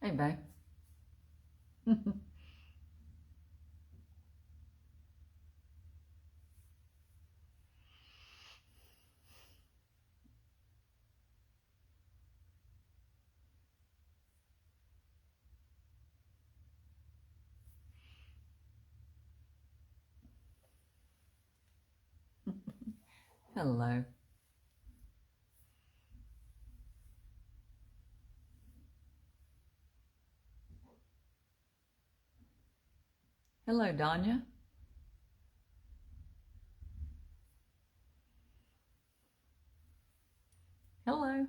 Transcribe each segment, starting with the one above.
Hey, babe. Hello. Hello, Danya. Hello.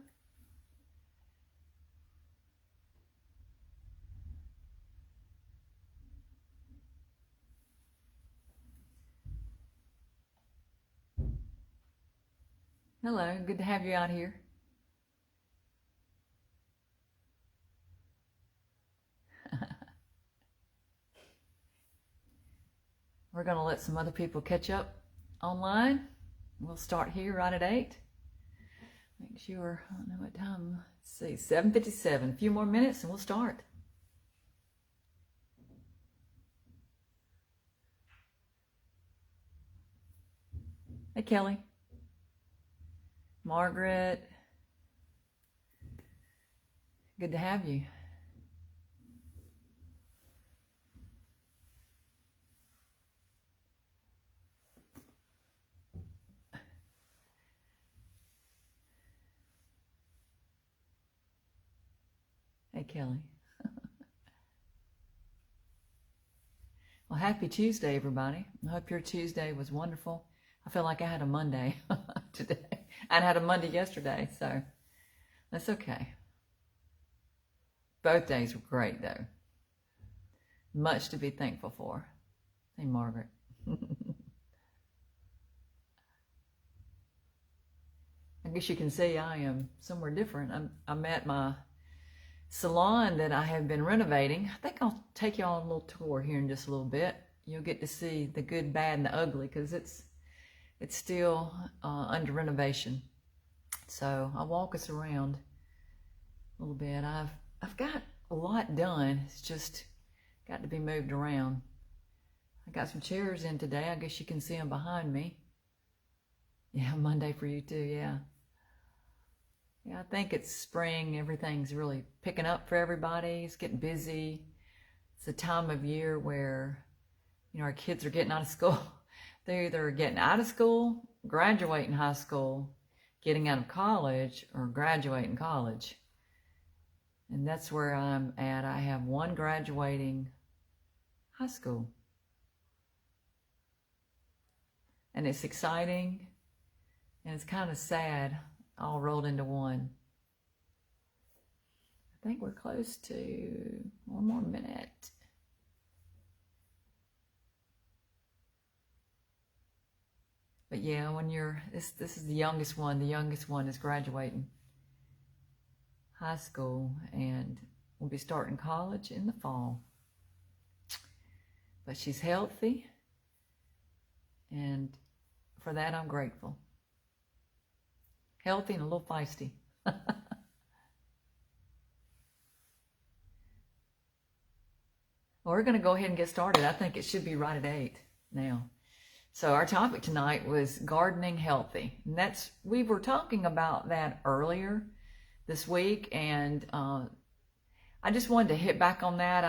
Hello. Good to have you out here. We're going to let some other people catch up online. We'll start here right at 8. Make sure, I don't know what time. Let's see, 7:57. A few more minutes and we'll start. Hey, Kelly. Margaret. Good to have you. Hey, Kelly. Well, happy Tuesday, everybody. I hope your Tuesday was wonderful. I feel like I had a Monday today. I had a Monday yesterday, so that's okay. Both days were great, though. Much to be thankful for. Hey, Margaret. I guess you can see I am somewhere different. I'm at my salon that I have been renovating. I think I'll take y'all on a little tour here in just a little bit. You'll get to see the good, bad, and the ugly because it's still under renovation. So I'll walk us around a little bit. I've got a lot done. It's just got to be moved around. I got some chairs in today. I guess you can see them behind me. Yeah, Monday for you too, yeah. Yeah, I think it's spring. Everything's really picking up for everybody. It's getting busy. It's a time of year where, our kids are getting out of school. They're either getting out of school, graduating high school, getting out of college, or graduating college. And that's where I'm at. I have one graduating high school. And it's exciting, and it's kind of sad, all rolled into one. I think we're close to one more minute. But yeah, when this is the youngest one. The youngest one is graduating high school and will be starting college in the fall. But she's healthy, and for that I'm grateful. Healthy and a little feisty. Well, we're going to go ahead and get started. I think it should be right at 8 now. So our topic tonight was gardening healthy. And we were talking about that earlier this week, and I just wanted to hit back on that.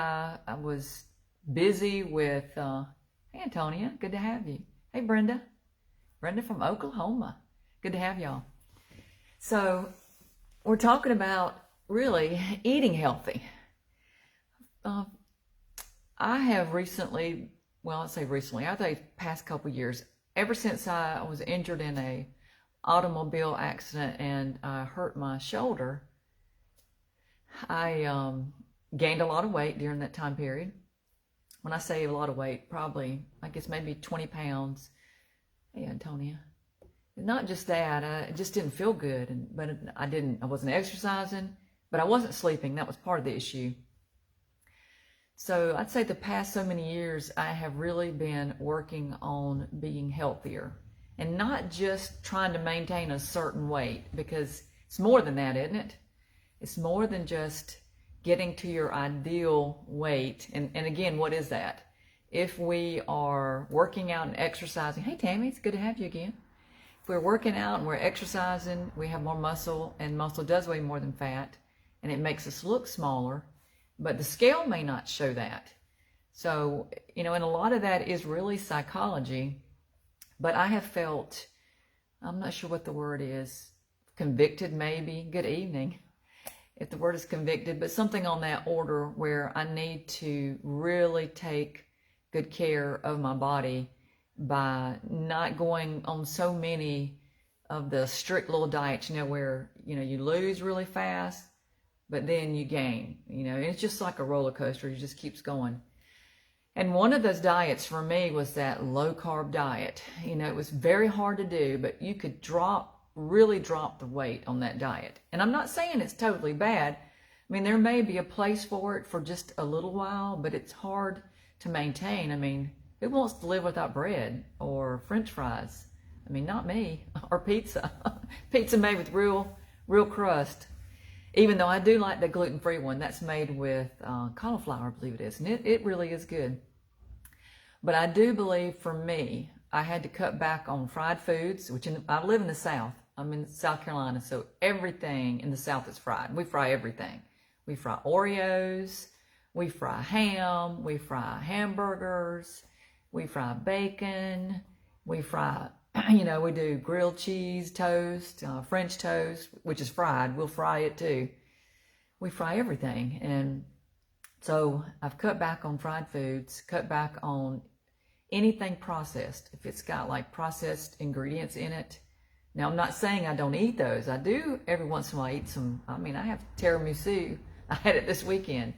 I was busy with, hey Antonia, good to have you. Hey Brenda from Oklahoma, good to have y'all. So we're talking about really eating healthy. I have recently, I say recently, I think past couple years, ever since I was injured in a automobile accident and I hurt my shoulder, I gained a lot of weight during that time period. When I say a lot of weight, probably, I guess maybe 20 pounds. Hey, Antonia. Not just that, it just didn't feel good, but I wasn't exercising, but I wasn't sleeping. That was part of the issue. So I'd say the past so many years, I have really been working on being healthier and not just trying to maintain a certain weight, because it's more than that, isn't it? It's more than just getting to your ideal weight. And again, what is that? If we are working out and exercising, hey Tammy, it's good to have you again. If we're working out and we're exercising, we have more muscle, and muscle does weigh more than fat, and it makes us look smaller, but the scale may not show that. So, and a lot of that is really psychology, but I have felt, I'm not sure what the word is, convicted maybe, good evening, if the word is convicted, but something on that order where I need to really take good care of my body by not going on so many of the strict little diets, where, you lose really fast, but then you gain, and it's just like a roller coaster. It just keeps going. And one of those diets for me was that low carb diet. It was very hard to do, but you could really drop the weight on that diet. And I'm not saying it's totally bad. I mean, there may be a place for it for just a little while, but it's hard to maintain. I mean, who wants to live without bread or French fries? I mean, not me. Or pizza. Pizza made with real crust. Even though I do like the gluten-free one. That's made with cauliflower, I believe it is. And it really is good. But I do believe for me, I had to cut back on fried foods, which I live in the South. I'm in South Carolina, so everything in the South is fried. We fry everything. We fry Oreos. We fry ham. We fry hamburgers. We fry bacon. We fry, we do grilled cheese toast, French toast, which is fried. We'll fry it too. We fry everything. And so I've cut back on fried foods, cut back on anything processed. If it's got like processed ingredients in it. Now, I'm not saying I don't eat those. I do every once in a while eat some. I mean, I have tiramisu. I had it this weekend.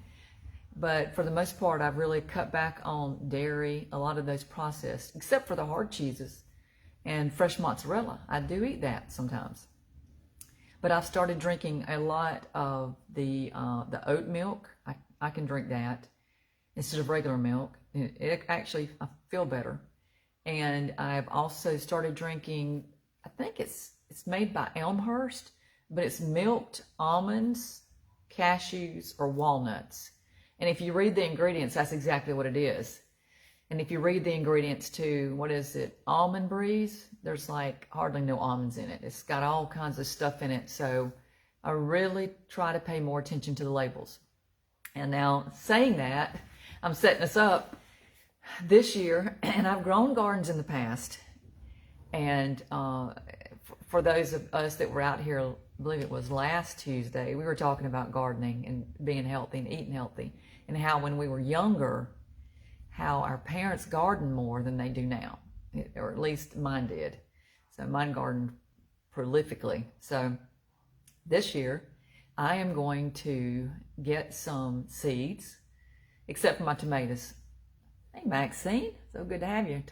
But for the most part, I've really cut back on dairy, a lot of those processed, except for the hard cheeses and fresh mozzarella. I do eat that sometimes. But I've started drinking a lot of the oat milk. I can drink that instead of regular milk. It actually, I feel better. And I've also started drinking, I think it's made by Elmhurst, but it's milked almonds, cashews, or walnuts. And if you read the ingredients, that's exactly what it is. And if you read the ingredients to, what is it, Almond Breeze, there's like hardly no almonds in it. It's got all kinds of stuff in it. So I really try to pay more attention to the labels. And now saying that, I'm setting us up this year, and I've grown gardens in the past. And for those of us that were out here, I believe it was last Tuesday, we were talking about gardening and being healthy and eating healthy, and how when we were younger, how our parents gardened more than they do now, or at least mine did. So mine gardened prolifically. So this year, I am going to get some seeds, except for my tomatoes. Hey, Maxine, so good to have you.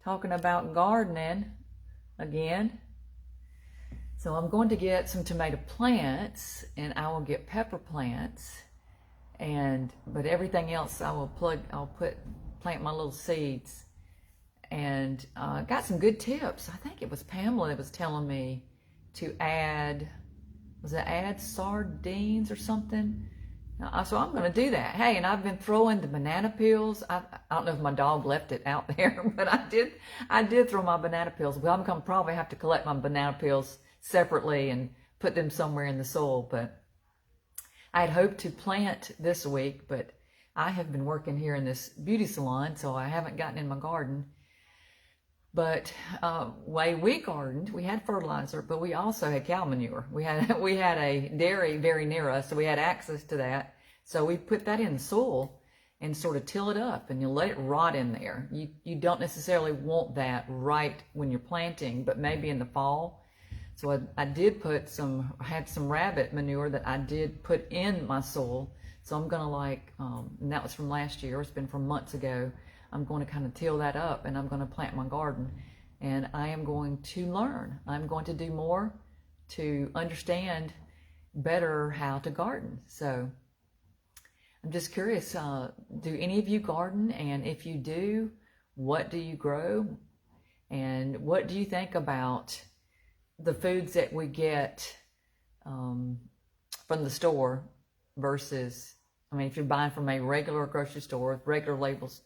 Talking about gardening again. So I'm going to get some tomato plants, and I will get pepper plants, but everything else I'll plant my little seeds. And got some good tips. I think it was Pamela that was telling me to add sardines or something? So I'm going to do that. Hey, and I've been throwing the banana peels. I don't know if my dog left it out there, but I did throw my banana peels. Well, I'm going to probably have to collect my banana peels separately and put them somewhere in the soil. But I had hoped to plant this week, but I have been working here in this beauty salon, so I haven't gotten in my garden. But way we gardened, we had fertilizer, but we also had cow manure. We had a dairy very near us, so we had access to that. So we put that in the soil and sort of till it up, and you let it rot in there. You don't necessarily want that right when you're planting, but maybe in the fall. So I did had some rabbit manure that I did put in my soil. So I'm gonna and that was from last year. It's been from months ago. I'm going to kind of till that up, and I'm going to plant my garden, and I am going to learn. I'm going to do more to understand better how to garden. So I'm just curious, do any of you garden? And if you do, what do you grow? And what do you think about the foods that we get from the store? versus, I mean, if you're buying from a regular grocery store with regular labels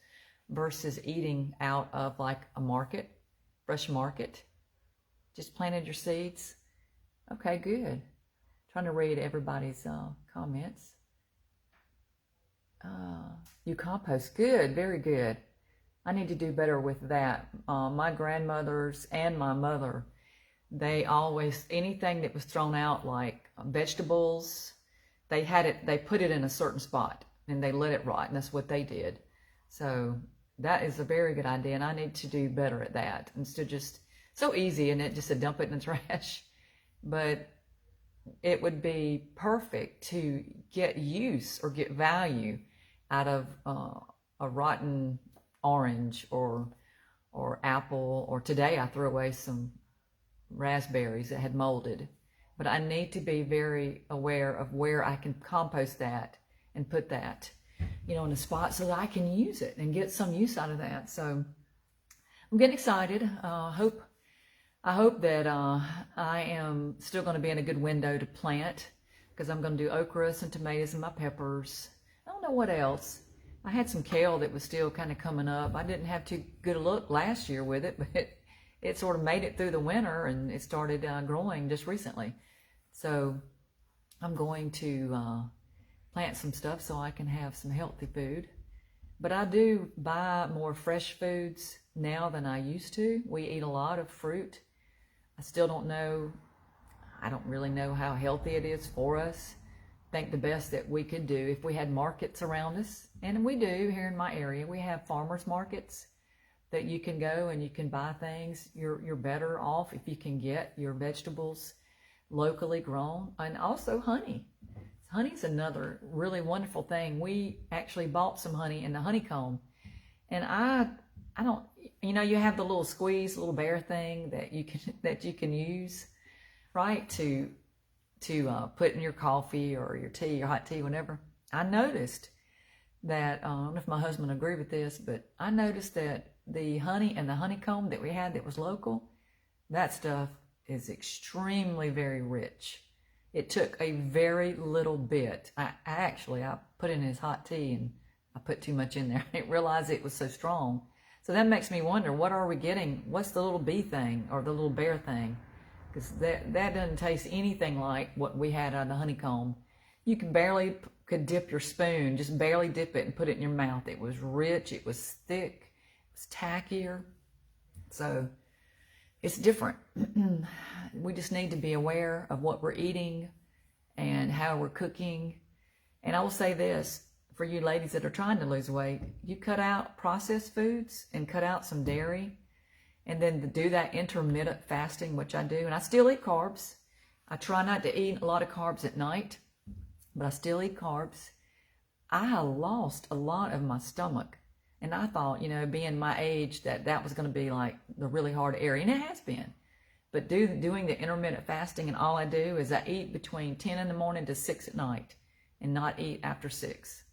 versus eating out of like a market, fresh market. Just planted your seeds. Okay, good. Trying to read everybody's comments. You compost. Good, very good. I need to do better with that. My grandmothers and my mother, they always, anything that was thrown out like vegetables, they put it in a certain spot and they let it rot, and that's what they did. So that is a very good idea, and I need to do better at that instead of just, so easy, isn't it, just to dump it in the trash? But it would be perfect to get use or get value out of a rotten orange or apple, or today I threw away some raspberries that had molded. But I need to be very aware of where I can compost that and put that, in a spot so that I can use it and get some use out of that. So I'm getting excited. I hope that I am still going to be in a good window to plant, because I'm going to do okras and tomatoes and my peppers. I don't know what else. I had some kale that was still kind of coming up. I didn't have too good a look last year with it, but it sort of made it through the winter, and it started growing just recently. So I'm going to plant some stuff so I can have some healthy food. But I do buy more fresh foods now than I used to. We eat a lot of fruit. I still don't know, I don't really know how healthy it is for us. I think the best that we could do if we had markets around us, and we do here in my area, we have farmers markets that you can go and you can buy things. You're better off if you can get your vegetables locally grown, and also honey. Honey's another really wonderful thing. We actually bought some honey in the honeycomb, and I don't, you have the little squeeze, little bear thing that you can use, right, to put in your coffee or your tea, your hot tea, whatever. I noticed that, I don't know if my husband would agree with this, but I noticed that the honey and the honeycomb that we had that was local, that stuff is extremely very rich. It took a very little bit. I put in his hot tea and I put too much in there. I didn't realize it was so strong. So that makes me wonder, what are we getting? What's the little bee thing or the little bear thing? Because that doesn't taste anything like what we had out of the honeycomb. You could dip your spoon, just barely dip it and put it in your mouth. It was rich, it was thick, it was tackier. So it's different. We just need to be aware of what we're eating and how we're cooking. And I will say this, for you ladies that are trying to lose weight, you cut out processed foods and cut out some dairy, and then to do that intermittent fasting, which I do, and I still eat carbs. I try not to eat a lot of carbs at night, but I still eat carbs. I lost a lot of my stomach. And I thought, being my age, that was going to be like the really hard area. And it has been. But doing the intermittent fasting, and all I do is I eat between 10 in the morning to 6 at night and not eat after 6.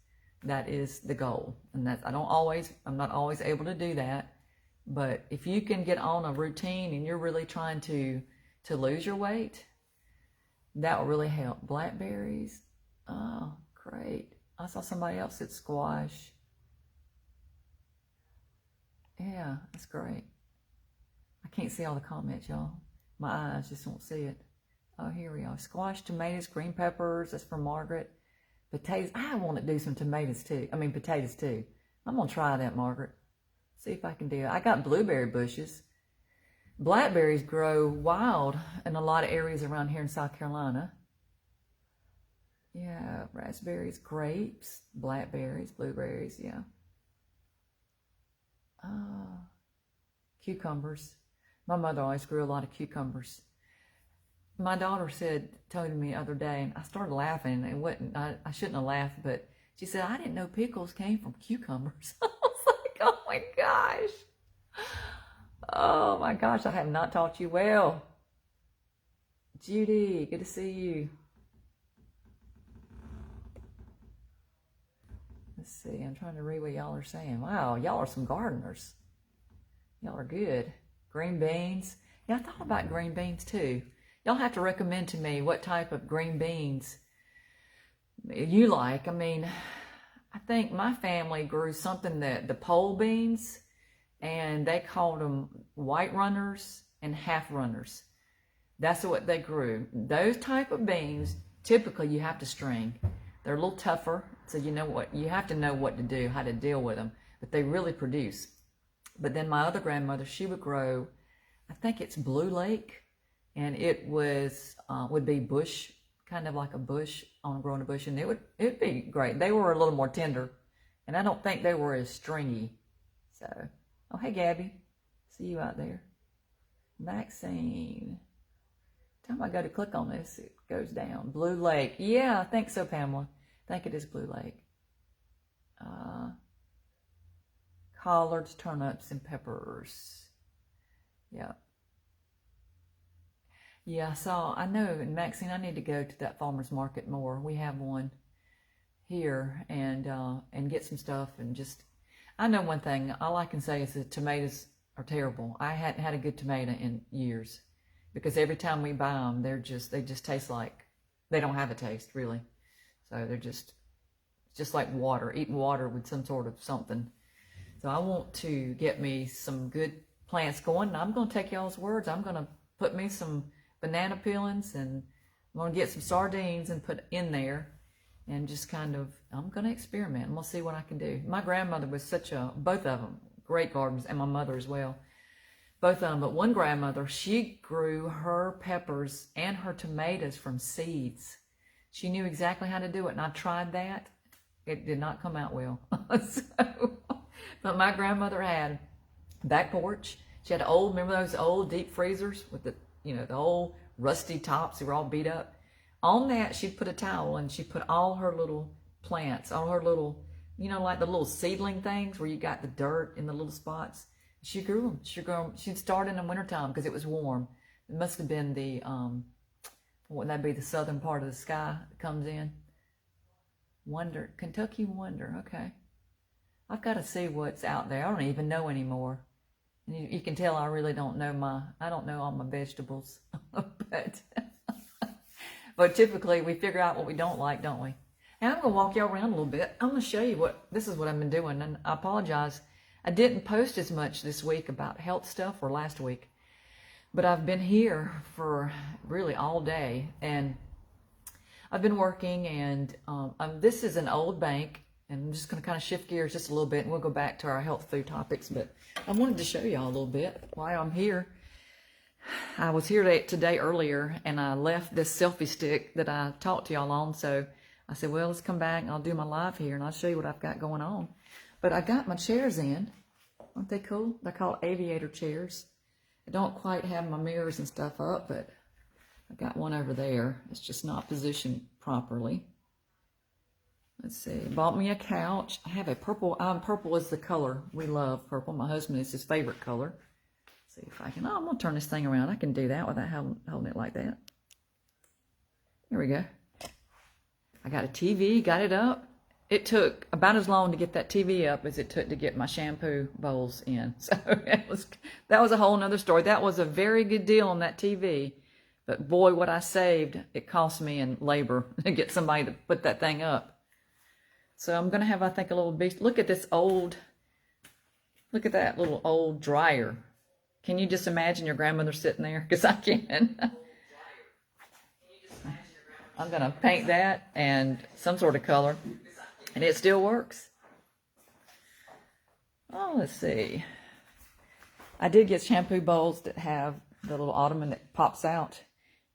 That is the goal. And I'm not always able to do that. But if you can get on a routine and you're really trying to lose your weight, that will really help. Blackberries. Oh, great. I saw somebody else at squash. Yeah, that's great. I can't see all the comments, y'all. My eyes just won't see it. Oh, here we are. Squash, tomatoes, green peppers. That's for Margaret. Potatoes. I want to do some potatoes too. I'm going to try that, Margaret. See if I can do it. I got blueberry bushes. Blackberries grow wild in a lot of areas around here in South Carolina. Yeah, raspberries, grapes, blackberries, blueberries, yeah. Cucumbers. My mother always grew a lot of cucumbers. My daughter told me the other day, and I started laughing. I shouldn't have laughed, but she said, I didn't know pickles came from cucumbers. I was like, oh my gosh. Oh my gosh, I have not taught you well. Judy, good to see you. Let's see, I'm trying to read what y'all are saying. Wow, y'all are some gardeners. Y'all are good. Green beans. Yeah, I thought about green beans too. Y'all have to recommend to me what type of green beans you like. I mean, I think my family grew something that the pole beans, and they called them white runners and half runners. That's what they grew. Those type of beans, typically you have to string. They're a little tougher, so you know what, you have to know what to do, how to deal with them, but they really produce. But then my other grandmother, she would grow, I think it's Blue Lake, and it was, would be bush, kind of like a bush, on growing a bush, and it'd be great. They were a little more tender, and I don't think they were as stringy. So, oh, hey, Gabby. See you out there. Vaccine. Time I go to click on this, it goes down. Blue Lake. Yeah, I think so, Pamela. I think it is Blue Lake. Collards, turnips, and peppers. Yeah. Yeah, I know in Maxine, I need to go to that farmer's market more. We have one here, and get some stuff, and just, I know one thing, all I can say is that tomatoes are terrible. I hadn't had a good tomato in years, because every time we buy them, they just taste like, they don't have a taste, really. So they're just like water, eating water with some sort of something. So I want to get me some good plants going, and I'm going to take y'all's words. I'm going to put me some banana peelings, and I'm going to get some sardines and put in there, and just kind of, I'm going to experiment. I'm going to see what I can do. My grandmother was both of them, great gardens, and my mother as well. Both of them, but one grandmother, she grew her peppers and her tomatoes from seeds. She knew exactly how to do it, and I tried that. It did not come out well. But my grandmother had back porch. She had remember those old deep freezers with the old rusty tops that were all beat up? On that, she'd put a towel, and she'd put all her little plants, all her little, like the little seedling things where you got the dirt in the little spots. She grew them. She'd start in the wintertime because it was warm. It must have been wouldn't that be the southern part of the sky that comes in? Kentucky Wonder, okay. I've got to see what's out there. I don't even know anymore. And you can tell I really don't know I don't know all my vegetables. But typically we figure out what we don't like, don't we? And I'm going to walk y'all around a little bit. I'm going to show you this is what I've been doing. And I apologize. I didn't post as much this week about health stuff, or last week. But I've been here for really all day. And I've been working, and this is an old bank. And I'm just going to kind of shift gears just a little bit, and we'll go back to our health food topics. But I wanted to show y'all a little bit while I'm here. I was here today earlier, and I left this selfie stick that I talked to y'all on. So I said, well, let's come back, and I'll do my live here, and I'll show you what I've got going on. But I got my chairs in. Aren't they cool? They're called aviator chairs. I don't quite have my mirrors and stuff up, but I got one over there. It's just not positioned properly. Let's see. Bought me a couch. I have a purple. Purple is the color. We love purple. My husband, is his favorite color. Let's see if I can. I'm going to turn this thing around. I can do that without holding it like that. There we go. I got a TV. Got it up. It took about as long to get that TV up as it took to get my shampoo bowls in. So that was a whole nother story. That was a very good deal on that TV. But boy, what I saved, it cost me in labor to get somebody to put that thing up. So I'm going to have, I think, a little beast. Look at that little old dryer. Can you just imagine your grandmother sitting there? Because I can. I'm going to paint that and some sort of color. And it still works. Oh, let's see. I did get shampoo bowls that have the little ottoman that pops out,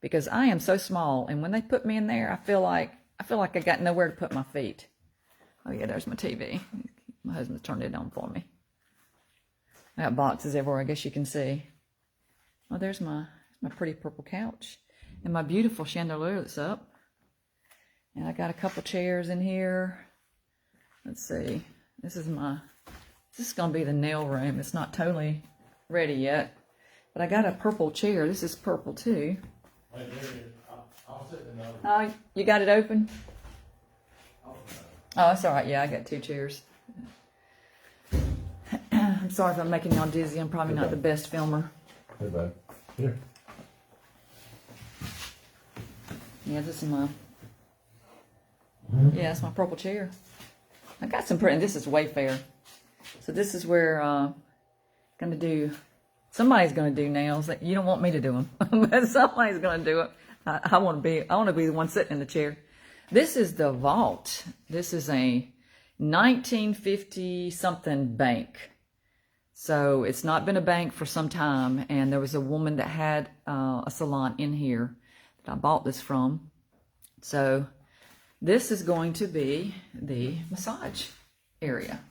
because I am so small, and when they put me in there, I feel like I got nowhere to put my feet. Oh yeah, there's my TV. My husband's turned it on for me. I got boxes everywhere, I guess you can see. Oh, there's my pretty purple couch, and my beautiful chandelier that's up. And I got a couple chairs in here. Let's see. This is going to be the nail room. It's not totally ready yet. But I got a purple chair. This is purple too. Wait, I'll sit in the other. Oh, you got it open? Oh, that's all right. Yeah, I got two chairs. I'm sorry if I'm making y'all dizzy. I'm probably not the best filmer. Hey, bud. Here. Yeah, this is my Yeah, that's my purple chair. I got some pretty, and this is Wayfair. So this is where somebody's gonna do nails. You don't want me to do them, but somebody's gonna do it. I want to be the one sitting in the chair. This is the vault. This is a 1950 something bank. So it's not been a bank for some time, and there was a woman that had a salon in here that I bought this from. So this is going to be the massage area.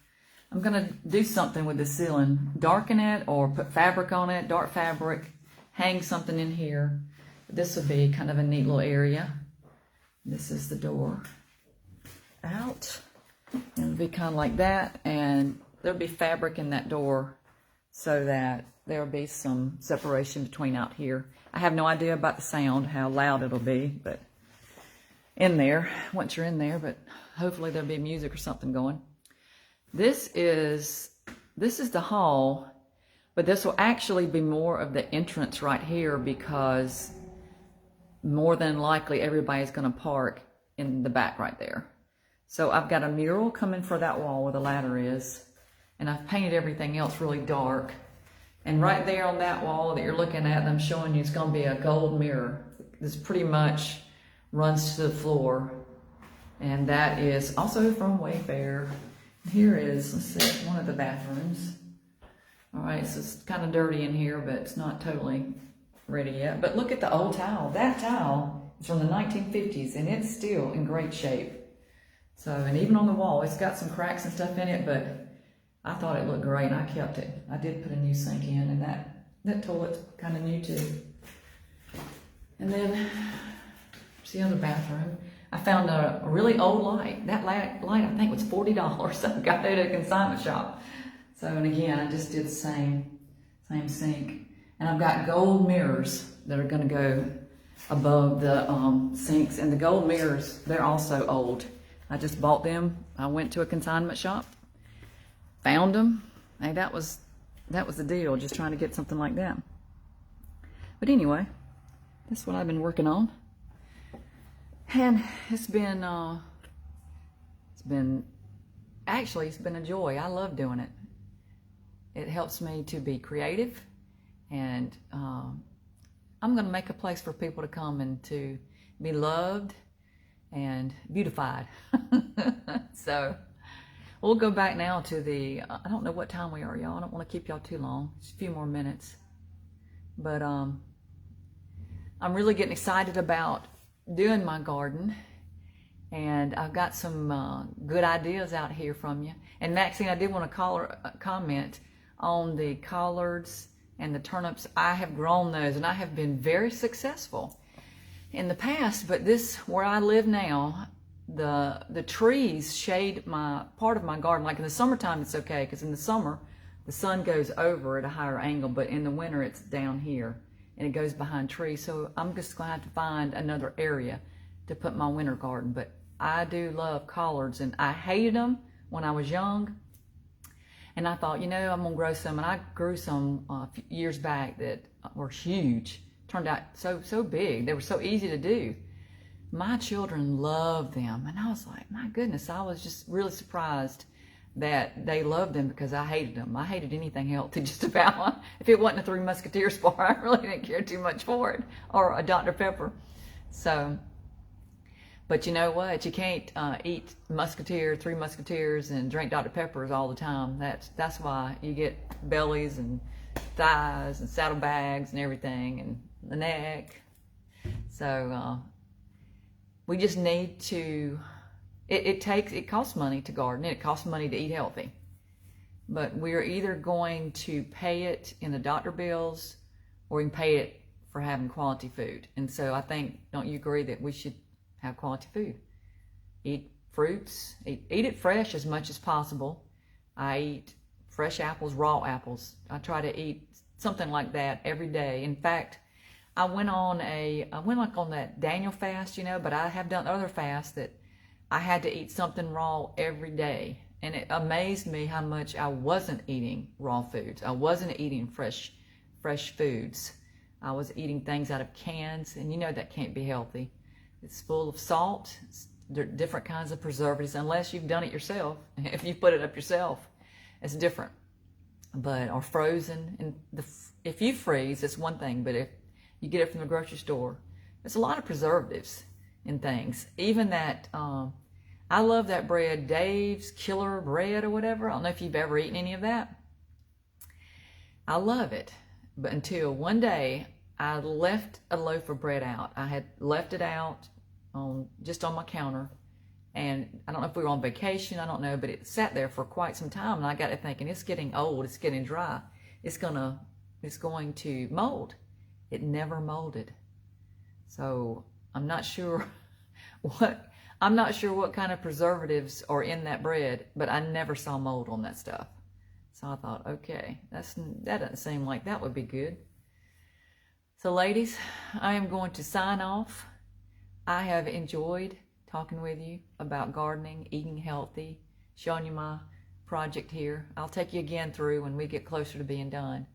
I'm going to do something with the ceiling, darken it or put fabric on it, dark fabric, hang something in here. This will be kind of a neat little area. This is the door out. And it'll be kind of like that, and there'll be fabric in that door so that there'll be some separation between out here. I have no idea about the sound, how loud it'll be, but in there, once you're in there, but hopefully there'll be music or something going. This is the hall, but this will actually be more of the entrance right here, because more than likely everybody's going to park in the back right there. So I've got a mural coming for that wall where the ladder is, and I've painted everything else really dark. And right there on that wall that you're looking at, I'm showing you, it's going to be a gold mirror. This pretty much runs to the floor, and that is also from Wayfair. Here is, let's see, one of the bathrooms. All right, so it's kind of dirty in here, but it's not totally ready yet. But look at the old towel. That towel is from the 1950s, and it's still in great shape. So, and even on the wall, it's got some cracks and stuff in it, but I thought it looked great, and I kept it. I did put a new sink in, and that toilet's kind of new too. And then, here's the other bathroom. I found a really old light. That light I think was $40. I got it at a consignment shop. So, and again, I just did the same sink. And I've got gold mirrors that are going to go above the sinks. And the gold mirrors, they're also old. I just bought them. I went to a consignment shop, found them. Hey, that was the deal, just trying to get something like that. But anyway, that's what I've been working on. And it's been a joy. I love doing it. It helps me to be creative, and I'm going to make a place for people to come and to be loved and beautified. So we'll go back now to I don't know what time we are, y'all. I don't want to keep y'all too long. Just a few more minutes. But I'm really getting excited about doing my garden, and I've got some good ideas out here from you. And Maxine, I did want to comment on the collards and the turnips. I have grown those, and I have been very successful in the past, but where I live now, the trees shade part of my garden. Like in the summertime, it's okay, because in the summer, the sun goes over at a higher angle, but in the winter, it's down here, and it goes behind trees. So I'm just going to have to find another area to put my winter garden. But I do love collards, and I hated them when I was young. And I thought, I'm going to grow some. And I grew some a few years back that were huge. Turned out so big. They were so easy to do. My children loved them. And I was like, my goodness, I was just really surprised that they loved them, because I hated them. I hated anything healthy just about. If it wasn't a Three Musketeers bar, I really didn't care too much for it, or a Dr. Pepper. So, but you know what? You can't eat Three Musketeers and drink Dr. Peppers all the time. That's why you get bellies and thighs and saddlebags and everything, and the neck. So we just need to, it costs money to garden, and it costs money to eat healthy. But we're either going to pay it in the doctor bills, or we can pay it for having quality food. And so I think, don't you agree that we should have quality food? Eat fruits, eat it fresh as much as possible. I eat fresh apples, raw apples. I try to eat something like that every day. In fact, I went like on that Daniel fast, but I have done other fasts that I had to eat something raw every day. And it amazed me how much I wasn't eating raw foods. I wasn't eating fresh foods. I was eating things out of cans, and that can't be healthy. It's full of salt, it's different kinds of preservatives, unless you've done it yourself. If you put it up yourself, it's different. But or frozen, and if you freeze, it's one thing. But if you get it from the grocery store, there's a lot of preservatives in things. Even that, I love that bread, Dave's Killer Bread or whatever. I don't know if you've ever eaten any of that. I love it, but until one day I left a loaf of bread out. I had left it out just on my counter, and I don't know if we were on vacation, I don't know, but it sat there for quite some time, and I got to thinking, it's getting old, it's getting dry, it's going to mold. It never molded. So I'm not sure what kind of preservatives are in that bread, but I never saw mold on that stuff. So I thought, okay, that doesn't seem like that would be good. So ladies, I am going to sign off. I have enjoyed talking with you about gardening, eating healthy, showing you my project here. I'll take you again through when we get closer to being done.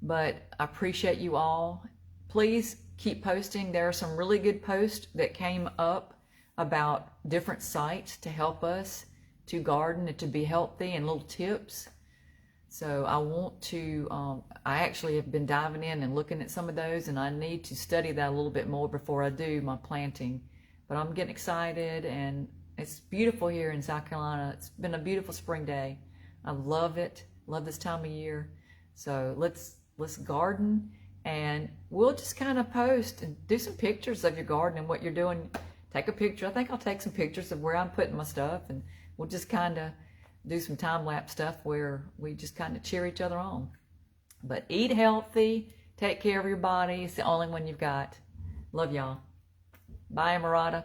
But I appreciate you all. Please keep posting. There are some really good posts that came up about different sites to help us to garden and to be healthy, and little tips. So I want to, I actually have been diving in and looking at some of those, and I need to study that a little bit more before I do my planting. But I'm getting excited, and it's beautiful here in South Carolina. It's been a beautiful spring day. I love it. Love this time of year. So let's garden, and we'll just kind of post and do some pictures of your garden and what you're doing. Take a picture. I think I'll take some pictures of where I'm putting my stuff, and we'll just kind of do some time-lapse stuff where we just kind of cheer each other on. But eat healthy. Take care of your body. It's the only one you've got. Love y'all. Bye, Ammirata.